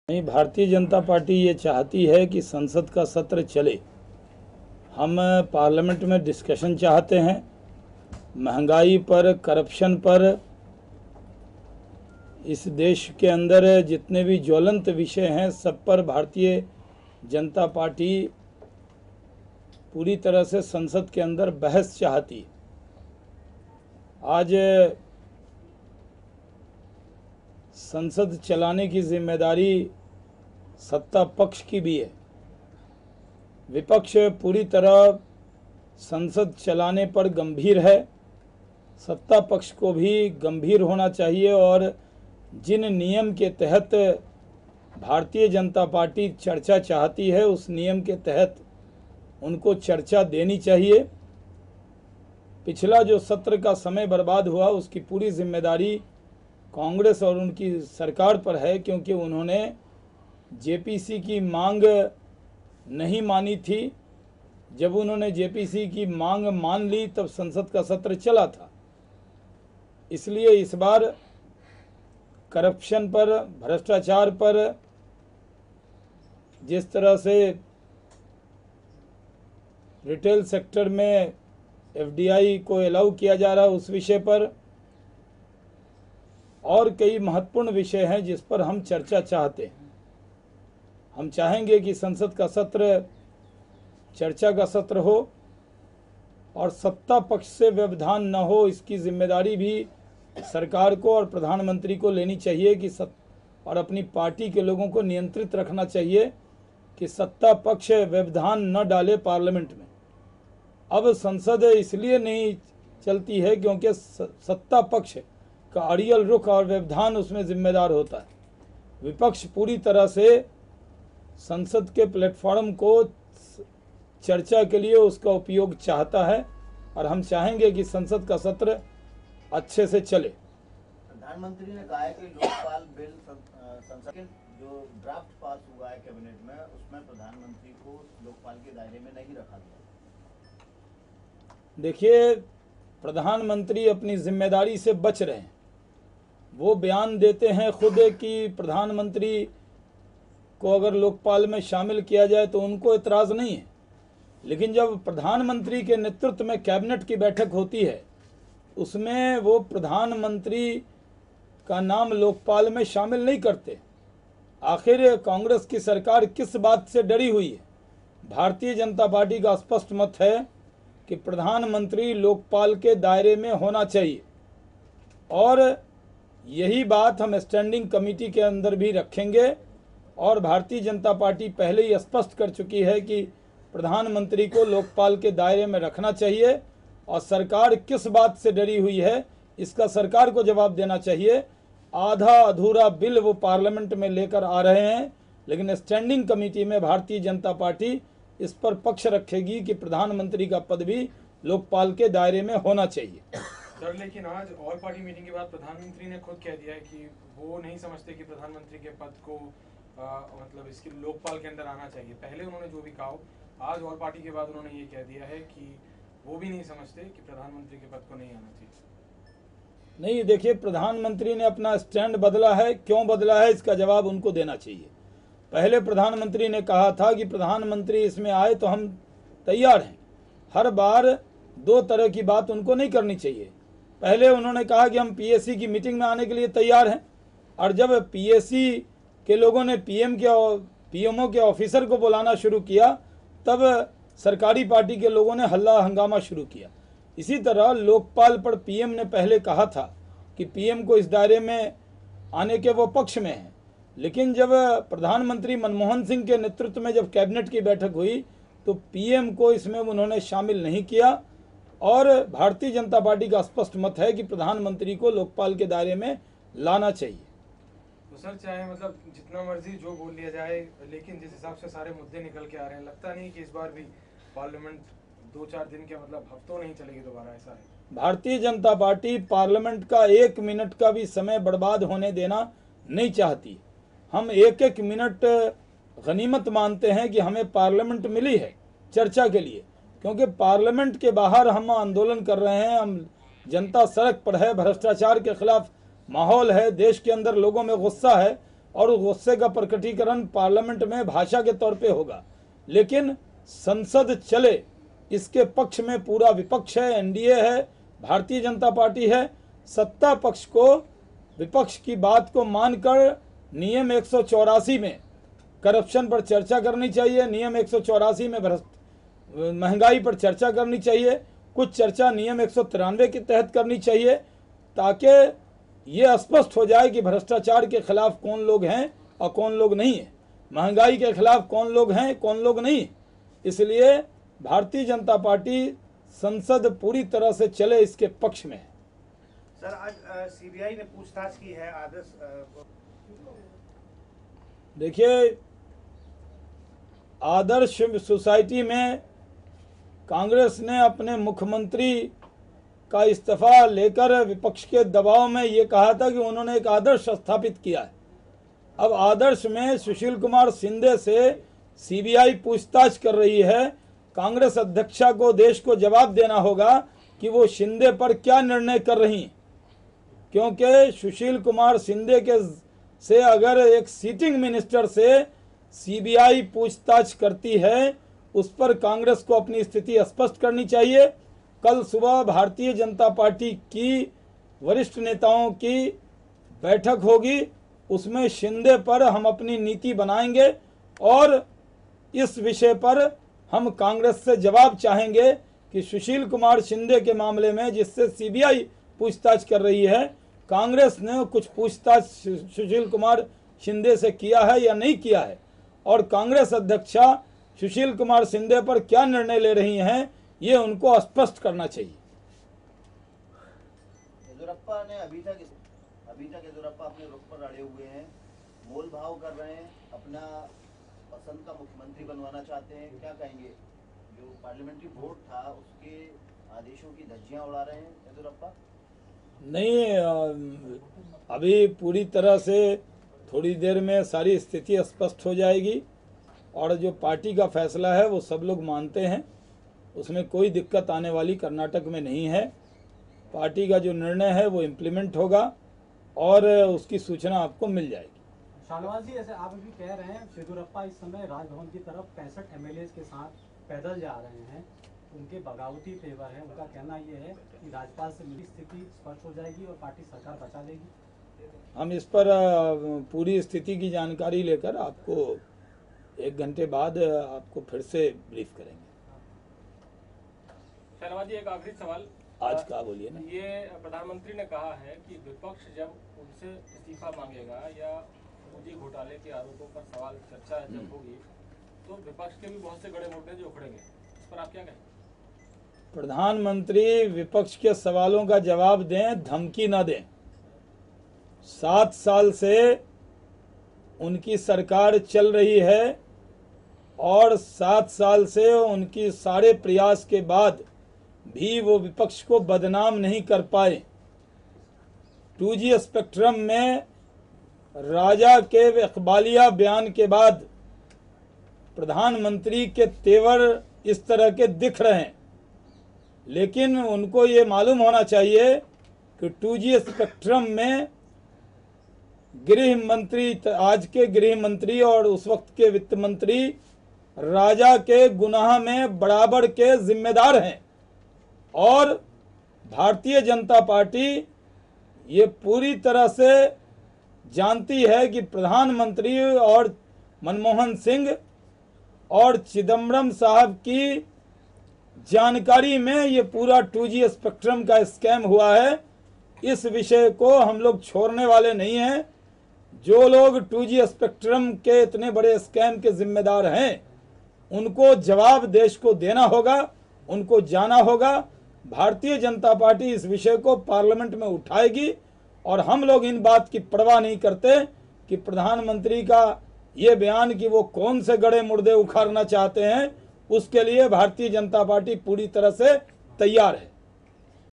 नहीं, भारतीय जनता पार्टी ये चाहती है कि संसद का सत्र चले। हम पार्लियामेंट में डिस्कशन चाहते हैं, महंगाई पर, करप्शन पर, इस देश के अंदर जितने भी ज्वलंत विषय हैं सब पर भारतीय जनता पार्टी पूरी तरह से संसद के अंदर बहस चाहती है। आज संसद चलाने की जिम्मेदारी सत्ता पक्ष की भी है। विपक्ष पूरी तरह संसद चलाने पर गंभीर है। सत्ता पक्ष को भी गंभीर होना चाहिए और जिन नियम के तहत भारतीय जनता पार्टी चर्चा चाहती है उस नियम के तहत उनको चर्चा देनी चाहिए। पिछला जो सत्र का समय बर्बाद हुआ उसकी पूरी जिम्मेदारी कांग्रेस और उनकी सरकार पर है, क्योंकि उन्होंने जेपीसी की मांग नहीं मानी थी। जब उन्होंने जेपीसी की मांग मान ली तब संसद का सत्र चला था। इसलिए इस बार करप्शन पर, भ्रष्टाचार पर, जिस तरह से रिटेल सेक्टर में एफडीआई को अलाउ किया जा रहा है उस विषय पर और कई महत्वपूर्ण विषय हैं जिस पर हम चर्चा चाहते हैं। हम चाहेंगे कि संसद का सत्र चर्चा का सत्र हो और सत्ता पक्ष से व्यवधान न हो। इसकी जिम्मेदारी भी सरकार को और प्रधानमंत्री को लेनी चाहिए कि और अपनी पार्टी के लोगों को नियंत्रित रखना चाहिए कि सत्ता पक्ष व्यवधान न डाले पार्लियामेंट में। अब संसद इसलिए नहीं चलती है क्योंकि सत्ता पक्ष का अड़ियल रुख और व्यवधान उसमें जिम्मेदार होता है। विपक्ष पूरी तरह से संसद के प्लेटफॉर्म को चर्चा के लिए उसका उपयोग चाहता है और हम चाहेंगे कि संसद का सत्र अच्छे से चले। प्रधानमंत्री ने कहा है कि लोकपाल बिल संसद के जो ड्राफ्ट पास हुआ है कैबिनेट में उसमें प्रधानमंत्री को लोकपाल के दायरे में नहीं रखा गया। देखिए, प्रधानमंत्री अपनी जिम्मेदारी से बच रहे हैं। वो बयान देते हैं खुद कि प्रधानमंत्री को अगर लोकपाल में शामिल किया जाए तो उनको इतराज़ नहीं है, लेकिन जब प्रधानमंत्री के नेतृत्व में कैबिनेट की बैठक होती है उसमें वो प्रधानमंत्री का नाम लोकपाल में शामिल नहीं करते। आखिर कांग्रेस की सरकार किस बात से डरी हुई है? भारतीय जनता पार्टी का स्पष्ट मत है कि प्रधानमंत्री लोकपाल के दायरे में होना चाहिए और यही बात हम स्टैंडिंग कमेटी के अंदर भी रखेंगे। और भारतीय जनता पार्टी पहले ही स्पष्ट कर चुकी है कि प्रधानमंत्री को लोकपाल के दायरे में रखना चाहिए और सरकार किस बात से डरी हुई है इसका सरकार को जवाब देना चाहिए। आधा अधूरा बिल वो पार्लियामेंट में लेकर आ रहे हैं, लेकिन स्टैंडिंग कमेटी में भारतीय जनता पार्टी इस पर पक्ष रखेगी कि प्रधानमंत्री का पद भी लोकपाल के दायरे में होना चाहिए। सर, लेकिन आज ऑल पार्टी मीटिंग के बाद प्रधानमंत्री ने खुद कह दिया है कि वो नहीं समझते कि प्रधानमंत्री के पद को मतलब इसकी लोकपाल के अंदर आना चाहिए। पहले उन्होंने जो भी कहा, आज ऑल पार्टी के बाद उन्होंने ये कह दिया है कि वो भी नहीं समझते कि प्रधानमंत्री के पद को नहीं आना चाहिए। नहीं, देखिए, प्रधानमंत्री ने अपना स्टैंड बदला है। क्यों बदला है इसका जवाब उनको देना चाहिए। पहले प्रधानमंत्री ने कहा था कि प्रधानमंत्री इसमें आए तो हम तैयार हैं। हर बार दो तरह की बात उनको नहीं करनी चाहिए। पहले उन्होंने कहा कि हम पीएससी की मीटिंग में आने के लिए तैयार हैं, और जब पीएससी के लोगों ने पीएमओ के ऑफिसर को बुलाना शुरू किया तब सरकारी पार्टी के लोगों ने हल्ला हंगामा शुरू किया। इसी तरह लोकपाल पर पीएम ने पहले कहा था कि पीएम को इस दायरे में आने के वो पक्ष में हैं, लेकिन जब प्रधानमंत्री मनमोहन सिंह के नेतृत्व में जब कैबिनेट की बैठक हुई तो पीएम को इसमें उन्होंने शामिल नहीं किया। और भारतीय जनता पार्टी का स्पष्ट मत है कि प्रधानमंत्री को लोकपाल के दायरे में लाना चाहिए। तो सर, चाहे मतलब जितना मर्जी जो बोल लिया जाए, लेकिन जिस हिसाब से सारे मुद्दे निकल के आ रहे हैं, लगता नहीं कि इस बार भी पार्लियामेंट 2-4 दिन के मतलब हफ्तों नहीं चलेगी दोबारा, ऐसा है। भारतीय जनता पार्टी पार्लियामेंट का 1 मिनट का भी समय बर्बाद होने देना नहीं चाहती। हम 1-1 मिनट गनीमत मानते हैं कि हमें पार्लियामेंट मिली है चर्चा के लिए, क्योंकि पार्लियामेंट के बाहर हम आंदोलन कर रहे हैं। हम जनता सड़क पर है, भ्रष्टाचार के खिलाफ माहौल है, देश के अंदर लोगों में गुस्सा है और गुस्से का प्रकटीकरण पार्लियामेंट में भाषा के तौर पे होगा, लेकिन संसद चले इसके पक्ष में पूरा विपक्ष है, एनडीए है, भारतीय जनता पार्टी है। सत्ता पक्ष को विपक्ष की बात को मानकर नियम 184 में करप्शन पर चर्चा करनी चाहिए, नियम 184 में महंगाई पर चर्चा करनी चाहिए, कुछ चर्चा नियम 193 के तहत करनी चाहिए, ताकि ये स्पष्ट हो जाए कि भ्रष्टाचार के खिलाफ कौन लोग हैं और कौन लोग नहीं है, महंगाई के खिलाफ कौन लोग हैं कौन लोग नहीं। इसलिए भारतीय जनता पार्टी संसद पूरी तरह से चले इसके पक्ष में है। सर, आज सीबीआई ने पूछताछ की है आदर्श देखिए, आदर्श सोसाइटी में कांग्रेस ने अपने मुख्यमंत्री का इस्तीफा लेकर विपक्ष के दबाव में ये कहा था कि उन्होंने एक आदर्श स्थापित किया है। अब आदर्श में सुशील कुमार शिंदे से सीबीआई पूछताछ कर रही है। कांग्रेस अध्यक्षा को देश को जवाब देना होगा कि वो शिंदे पर क्या निर्णय कर रही, क्योंकि सुशील कुमार शिंदे के से अगर एक सीटिंग मिनिस्टर से सीबीआई पूछताछ करती है, उस पर कांग्रेस को अपनी स्थिति स्पष्ट करनी चाहिए। कल सुबह भारतीय जनता पार्टी की वरिष्ठ नेताओं की बैठक होगी, उसमें शिंदे पर हम अपनी नीति बनाएंगे और इस विषय पर हम कांग्रेस से जवाब चाहेंगे कि सुशील कुमार शिंदे के मामले में जिससे सीबीआई पूछताछ कर रही है, कांग्रेस ने कुछ पूछताछ सुशील कुमार शिंदे से किया है या नहीं किया है, और कांग्रेस अध्यक्षा सुशील कुमार शिंदे पर क्या निर्णय ले रही हैं, ये उनको स्पष्ट करना चाहिए। येदियुरप्पा ने अभी तक येदियुरप्पा अपने रुख पर अड़े हुए हैं, मोल भाव कर रहे हैं, अपना पसंद का मुख्यमंत्री बनवाना चाहते हैं। क्या कहेंगे? जो पार्लियामेंट्री वोट था उसके आदेशों की धज्जियां उड़ा रहे हैं येदियुरप्पा। नहीं, अभी पूरी तरह से थोड़ी देर में सारी स्थिति स्पष्ट हो जाएगी और जो पार्टी का फैसला है वो सब लोग मानते हैं, उसमें कोई दिक्कत आने वाली कर्नाटक में नहीं है। पार्टी का जो निर्णय है वो इम्प्लीमेंट होगा और उसकी सूचना आपको मिल जाएगी। शाहनवाज जी, ऐसे आप अभी कह रहे हैं येदियुरप्पा इस समय राजभवन की तरफ 65 एमएलए के साथ पैदल जा रहे हैं, उनके बगावती फेवर है। उनका कहना ये है कि राज्यपाल से मिली स्थिति स्पष्ट हो जाएगी और पार्टी सरकार बचा लेगी। हम इस पर पूरी स्थिति की जानकारी लेकर आपको 1 घंटे बाद आपको फिर से ब्रीफ करेंगे। शाहनवाज जी, एक आखिरी सवाल आज का बोलिए ना। ये प्रधानमंत्री ने कहा है कि विपक्ष जब उनसे इस्तीफा मांगेगा या फर्जी घोटाले के आरोपों पर सवाल चर्चा जब होगी तो विपक्ष के भी बहुत से गड़े मुद्दे जो उखड़ेंगे, इस पर आप क्या कहें? प्रधानमंत्री विपक्ष के सवालों का जवाब दें, धमकी न दें। 7 साल से उनकी सरकार चल रही है और 7 साल से उनकी सारे प्रयास के बाद भी वो विपक्ष को बदनाम नहीं कर पाए। 2G स्पेक्ट्रम में राजा के इकबालिया बयान के बाद प्रधानमंत्री के तेवर इस तरह के दिख रहे हैं, लेकिन उनको ये मालूम होना चाहिए कि 2G स्पेक्ट्रम में गृह मंत्री, आज के गृह मंत्री और उस वक्त के वित्त मंत्री राजा के गुनाह में बराबर के जिम्मेदार हैं। और भारतीय जनता पार्टी ये पूरी तरह से जानती है कि प्रधानमंत्री और मनमोहन सिंह और चिदम्बरम साहब की जानकारी में ये पूरा 2G स्पेक्ट्रम का स्कैम हुआ है। इस विषय को हम लोग छोड़ने वाले नहीं हैं। जो लोग 2G स्पेक्ट्रम के इतने बड़े स्कैम के जिम्मेदार हैं, उनको जवाब देश को देना होगा, उनको जाना होगा। भारतीय जनता पार्टी इस विषय को पार्लियामेंट में उठाएगी और हम लोग इन बात की परवाह नहीं करते कि प्रधानमंत्री का ये बयान कि वो कौन से गड़े मुर्दे उखाड़ना चाहते हैं, उसके लिए भारतीय जनता पार्टी पूरी तरह से तैयार है।